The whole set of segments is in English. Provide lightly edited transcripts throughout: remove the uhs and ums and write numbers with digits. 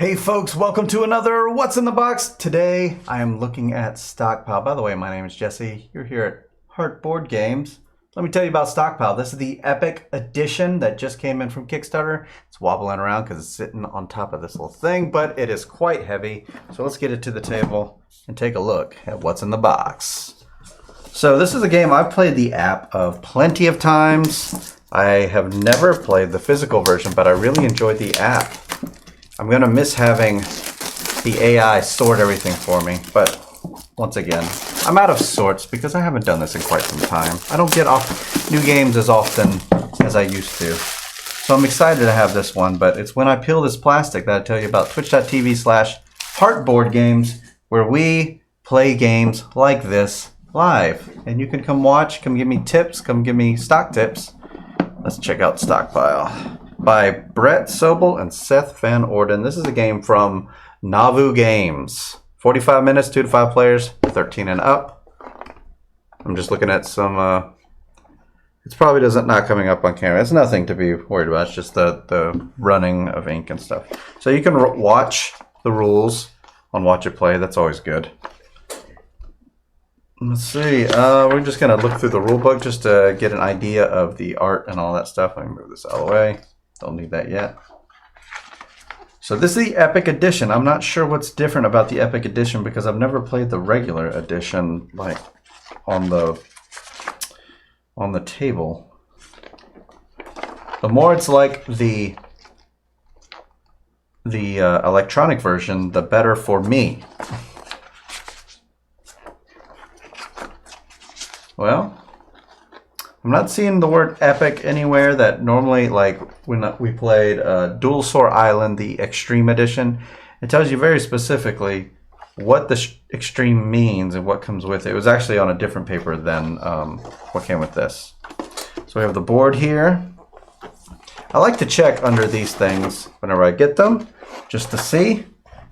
Hey folks, welcome to another What's in the Box. Today I am looking at Stockpile. By the way, my name is Jesse. You're here at Heart Board Games. Let me tell you about Stockpile. This is the Epic Edition that just came in from Kickstarter. It's wobbling around because it's sitting on top of this little thing, but it is quite heavy. So let's get it to the table and take a look at what's in the box. So this is a game I've played the app of plenty of times. I have never played the physical version, but I really enjoyed the app. I'm going to miss having the AI sort everything for me, but once again, I'm out of sorts because I haven't done this in quite some time. I don't get off new games as often as I used to. So I'm excited to have this one, but it's when I peel this plastic that I tell you about twitch.tv/heartboardgames, where we play games like this live. And you can come watch, come give me tips, come give me stock tips. Let's check out Stockpile by Brett Sobel and Seth Van Orden. This is a game from Nauvoo Games. 45 minutes, 2 to 5 players, 13 and up. I'm just looking at some, it's probably not coming up on camera. It's nothing to be worried about. It's just the running of ink and stuff. So you can watch the rules on Watch It Play. That's always good. Let's see. We're just going to look through the rulebook just to get an idea of the art and all that stuff. Let me move this out of the way. Don't need that yet. So this is the Epic Edition. I'm not sure what's different about the Epic Edition because I've never played the regular edition, like on the table. The more it's like the electronic version, the better for me. Well, I'm not seeing the word epic anywhere. That normally, like when we played Dual Sore Island, the Extreme Edition, it tells you very specifically what the extreme means and what comes with it. It was actually on a different paper than what came with this. So we have the board here. I like to check under these things whenever I get them, just to see.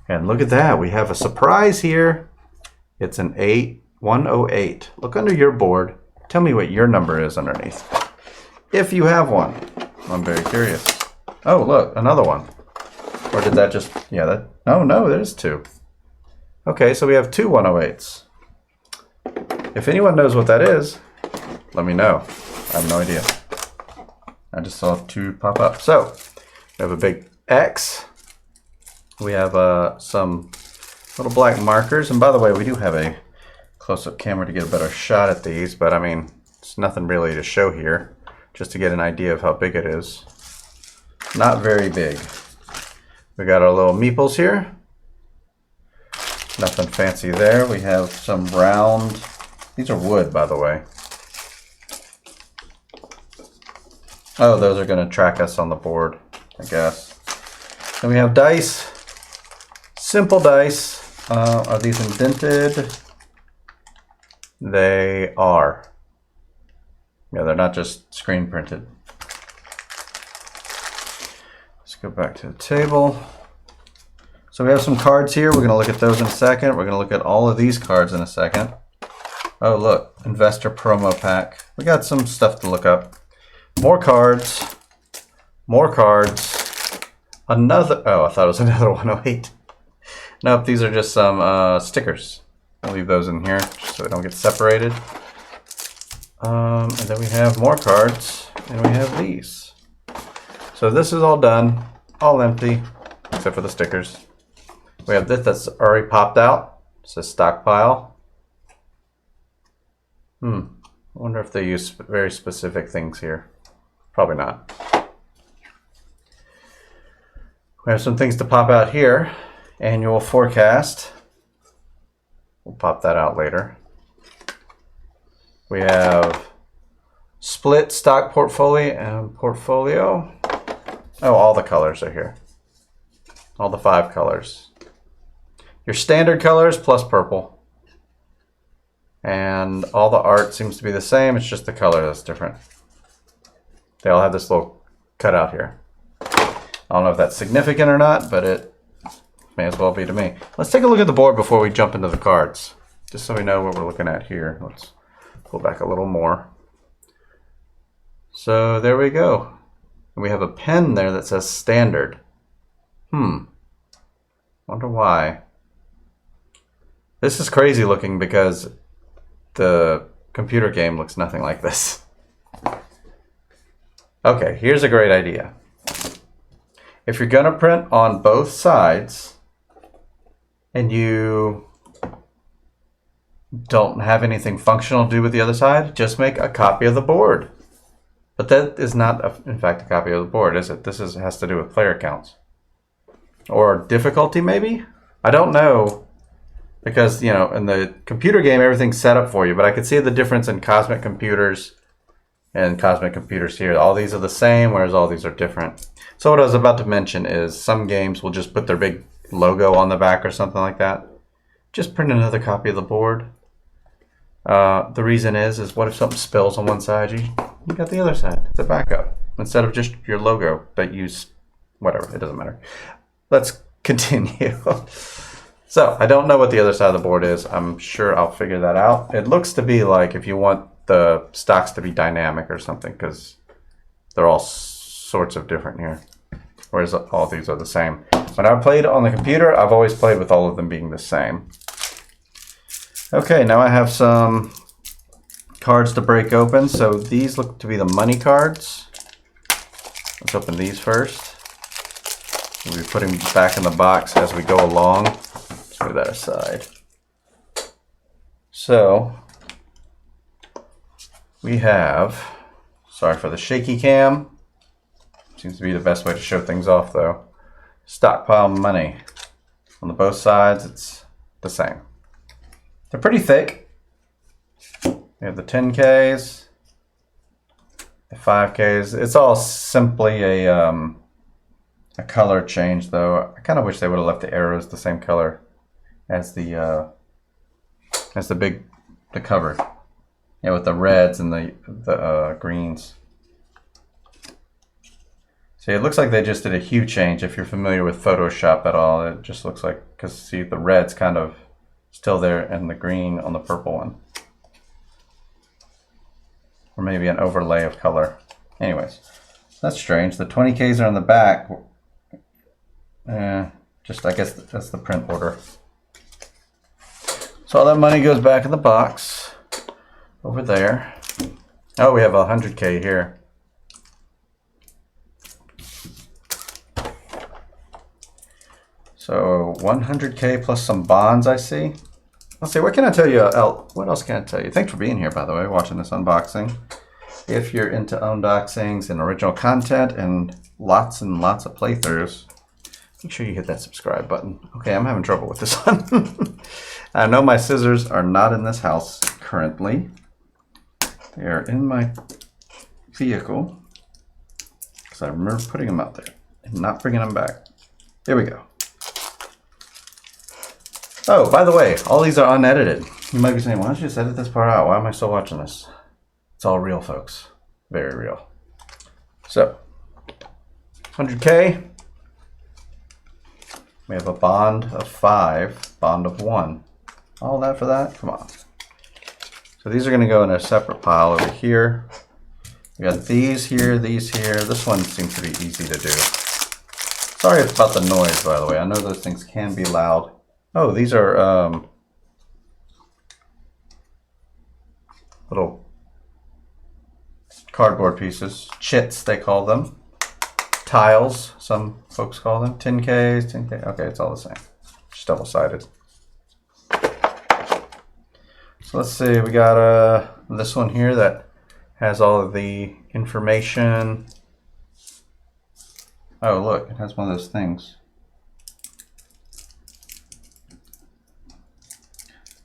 And look at that, we have a surprise here. It's an 108. Look under your board. Tell me what your number is underneath, if you have one. I'm very curious. Oh, look, another one. Or did that just, yeah, that, oh no, there's two. Okay, so we have two 108s. If anyone knows what that is, let me know. I have no idea. I just saw two pop up. So, we have a big X. We have some little black markers. And by the way, we do have a close-up camera to get a better shot at these, but I mean, it's nothing really to show here, just to get an idea of how big it is. Not very big. We got our little meeples here. Nothing fancy there. We have some round, these are wood, by the way. Oh, those are going to track us on the board, I guess. Then we have dice, simple dice. Are these indented? They are. Yeah, they're not just screen printed. Let's go back to the table. So we have some cards here. We're going to look at those in a second. We're going to look at all of these cards in a second. Oh, look, investor promo pack. We got some stuff to look up. More cards. More cards. Another, oh, I thought it was another 108. Nope, these are just some stickers. I'll leave those in here just so they don't get separated. And then we have more cards, and we have these. So this is all done, all empty, except for the stickers. We have this that's already popped out. It says Stockpile. I wonder if they use very specific things here. Probably not. We have some things to pop out here. Annual forecast. We'll pop that out later. We have split stock portfolio and portfolio. Oh, all the colors are here. All the 5 colors. Your standard colors plus purple. And all the art seems to be the same. It's just the color that's different. They all have this little cutout here. I don't know if that's significant or not, but it may as well be to me. Let's take a look at the board before we jump into the cards, just so we know what we're looking at here. Let's pull back a little more. So there we go. And we have a pen there that says standard. Wonder why. This is crazy looking because the computer game looks nothing like this. Okay, here's a great idea. If you're going to print on both sides and you don't have anything functional to do with the other side, just make a copy of the board. But that is not, in fact, a copy of the board, is it? This has to do with player counts. Or difficulty, maybe? I don't know. Because, you know, in the computer game, everything's set up for you. But I could see the difference in Cosmic Computers and Cosmic Computers here. All these are the same, whereas all these are different. So what I was about to mention is some games will just put their big logo on the back or something like that. Just print another copy of the board. The reason is what if something spills on one side? You got the other side. It's a backup. Instead of just your logo that you... Whatever, it doesn't matter. Let's continue. So, I don't know what the other side of the board is. I'm sure I'll figure that out. It looks to be like if you want the stocks to be dynamic or something, because they're all sorts of different here. Whereas all these are the same. When I played on the computer, I've always played with all of them being the same. Okay, now I have some cards to break open. So these look to be the money cards. Let's open these first. We'll be putting back in the box as we go along. Let's move that aside. So we have, sorry for the shaky cam. Seems to be the best way to show things off though. Stockpile money. On the both sides, it's the same. They're pretty thick. We have the 10Ks, the 5Ks. It's all simply a color change though. I kind of wish they would have left the arrows the same color as the cover. Yeah, with the reds and the greens. See, it looks like they just did a hue change. If you're familiar with Photoshop at all, it just looks like, because see, the red's kind of still there and the green on the purple one. Or maybe an overlay of color. Anyways, that's strange. The 20Ks are on the back. Just, I guess that's the print order. So all that money goes back in the box over there. Oh, we have a 100K here. So 100K plus some bonds, I see. Let's see, what can I tell you? What else can I tell you? Thanks for being here, by the way, watching this unboxing. If you're into unboxings and original content and lots of playthroughs, make sure you hit that subscribe button. Okay, I'm having trouble with this one. I know my scissors are not in this house currently. They are in my vehicle because I remember putting them out there and not bringing them back. Here we go. Oh, by the way, all these are unedited. You might be saying, why don't you just edit this part out? Why am I still watching this? It's all real, folks. Very real. So, 100K. We have a bond of 5, bond of 1. All that for that? Come on. So these are going to go in a separate pile over here. We got these here, these here. This one seems to be easy to do. Sorry about the noise, by the way. I know those things can be loud. Oh, these are little cardboard pieces. Chits, they call them. Tiles, some folks call them. 10Ks, 10K. Okay, it's all the same. Just double-sided. So let's see. We got this one here that has all of the information. Oh, look. It has one of those things.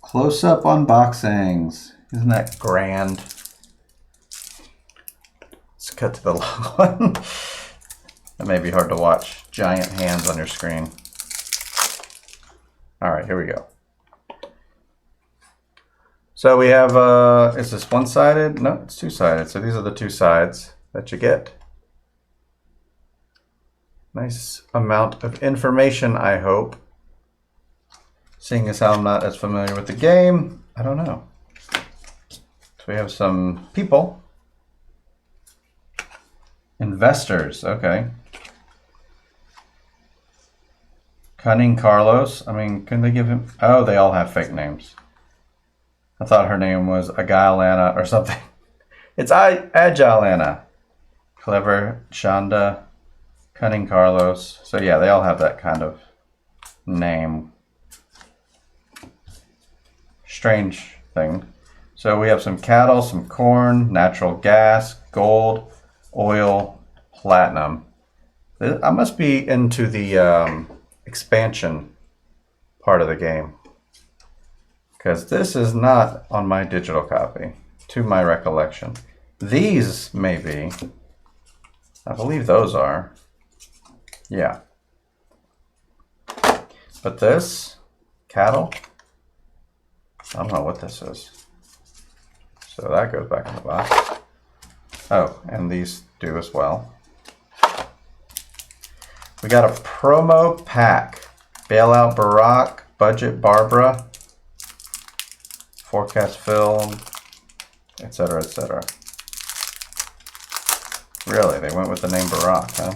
Close-up unboxings. Isn't that grand? Let's cut to the long one. That may be hard to watch. Giant hands on your screen. All right, here we go. So we have, is this one-sided? No, it's two-sided. So these are the two sides that you get. Nice amount of information, I hope. Seeing as how I'm not as familiar with the game, I don't know. So we have some people. Investors, okay. Cunning Carlos. I mean, couldn't they give him... Oh, they all have fake names. I thought her name was Agile Anna or something. It's Agile Anna. Clever Shonda. Cunning Carlos. So yeah, they all have that kind of name. Strange thing. So we have some cattle, some corn, natural gas, gold, oil, platinum. I must be into the expansion part of the game, because this is not on my digital copy, to my recollection. These may be. I believe those are. Yeah. But this, cattle, I don't know what this is. So that goes back in the box. Oh, and these do as well. We got a promo pack. Bailout Barack, Budget Barbara, Forecast Phil, etc., etc. Really, they went with the name Barack, huh?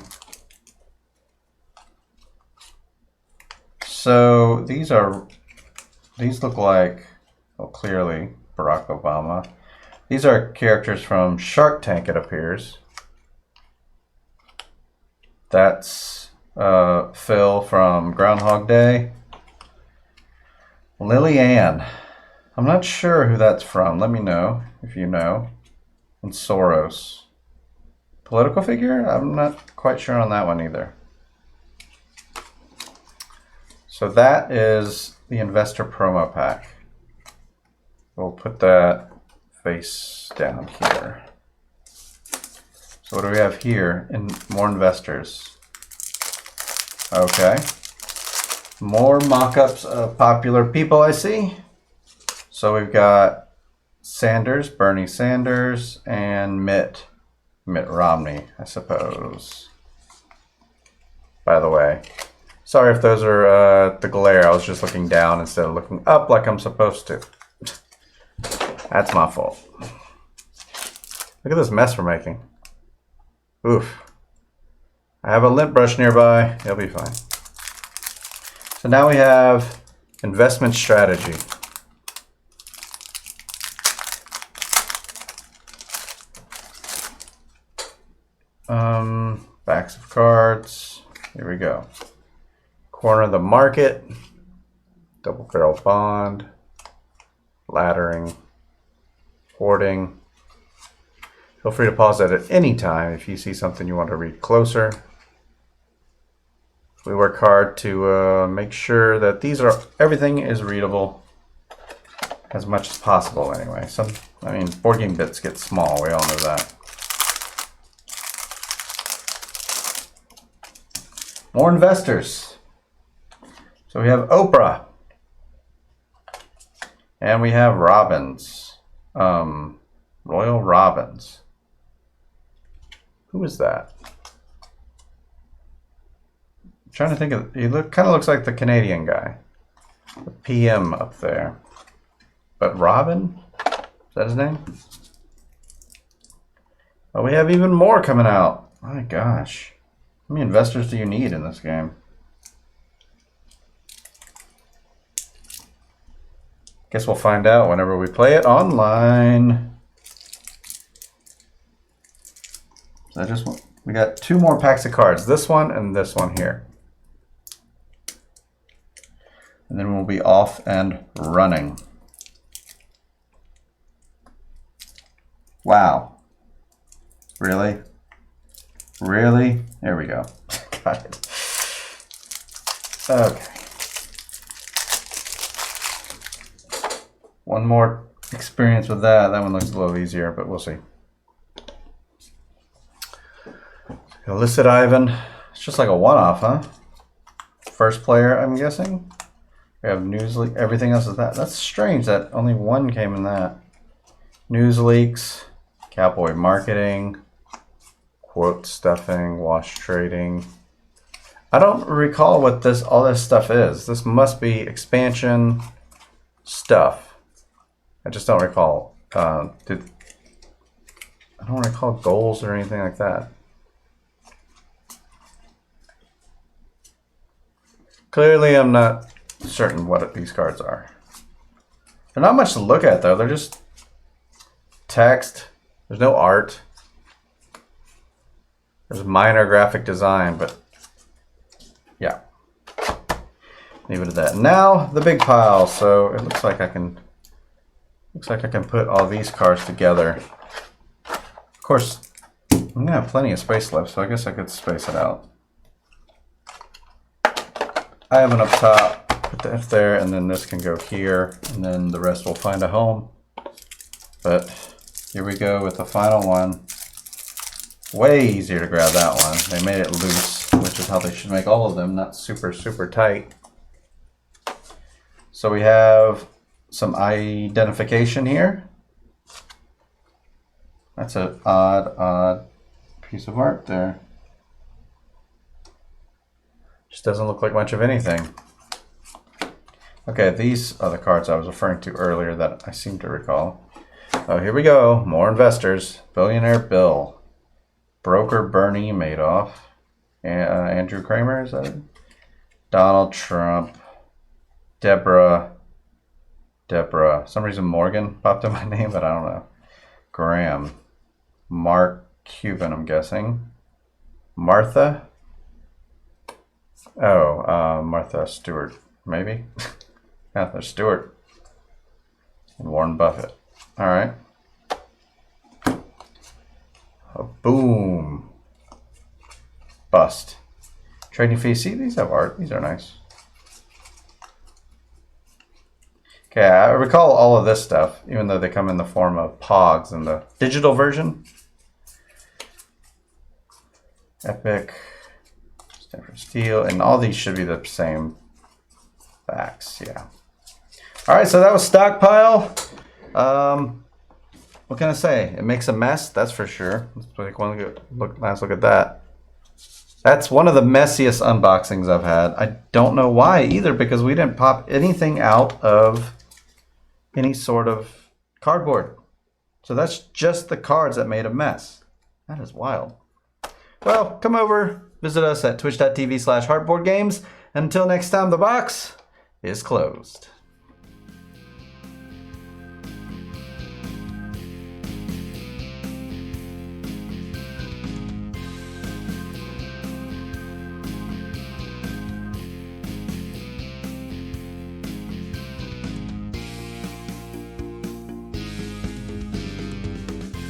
So these look like, well, clearly Barack Obama. These are characters from Shark Tank, it appears. That's Phil from Groundhog Day. Lily Ann. I'm not sure who that's from. Let me know if you know. And Soros. Political figure? I'm not quite sure on that one either. So that is the investor promo pack. We'll put that face down here. So what do we have here? More investors. Okay. More mock-ups of popular people, I see. So we've got Sanders, Bernie Sanders, and Mitt Romney, I suppose. By the way. Sorry if those are the glare. I was just looking down instead of looking up like I'm supposed to. That's my fault. Look at this mess we're making. Oof. I have a lint brush nearby. It'll be fine. So now we have investment strategy. Backs of cards. Here we go. Corner of the market. Double barrel bond. Laddering. Hoarding. Feel free to pause that at any time if you see something you want to read closer. We work hard to make sure that everything is readable as much as possible anyway. Board game bits get small, we all know that. More investors. So we have Oprah. And we have Robbins. Royal Robbins. Who is that? I'm trying to think of, he kind of looks like the Canadian guy. The PM up there. But Robin? Is that his name? Oh, we have even more coming out. My gosh. How many investors do you need in this game? Guess we'll find out whenever we play it online. So we got 2 more packs of cards. This one and this one here. And then we'll be off and running. Wow. Really? Really? There we go. Got it. Okay. One more experience with that. That one looks a little easier, but we'll see. Illicit Ivan. It's just like a one-off, huh? First player, I'm guessing. We have news leak. Everything else is that. That's strange that only one came in that. News leaks. Cowboy marketing. Quote stuffing. Wash trading. I don't recall what all this stuff is. This must be expansion stuff. I just don't recall. I don't recall goals or anything like that. Clearly, I'm not certain what these cards are. They're not much to look at, though. They're just text. There's no art. There's minor graphic design, but yeah. Leave it at that. Now the big pile. So it looks like I can put all these cards together. Of course, I'm gonna have plenty of space left, so I guess I could space it out. I have one up top. Put the F there, and then this can go here, and then the rest will find a home. But here we go with the final one. Way easier to grab that one. They made it loose, which is how they should make all of them, not super, super tight. So we have some identification here. That's an odd piece of art there. Just doesn't look like much of anything. Okay, these are the cards I was referring to earlier that I seem to recall. Oh, here we go. More investors. Billionaire Bill. Broker Bernie Madoff. Andrew Kramer, is that it? Donald Trump. Deborah. For some reason Morgan popped in my name, but I don't know. Graham. Mark Cuban, I'm guessing. Martha. Oh, Martha Stewart, maybe? Martha Stewart. And Warren Buffett. All right. Boom. Bust. Trading fees. See, these have art. These are nice. Okay, I recall all of this stuff, even though they come in the form of Pogs in the digital version. Epic. Stanford Steel. And all these should be the same backs. Yeah. All right, so that was Stockpile. What can I say? It makes a mess, that's for sure. Let's take one last look at that. That's one of the messiest unboxings I've had. I don't know why either, because we didn't pop anything out of any sort of cardboard. So that's just the cards that made a mess. That is wild. Well, come over, visit us at twitch.tv/heartboardgames. And until next time, the box is closed.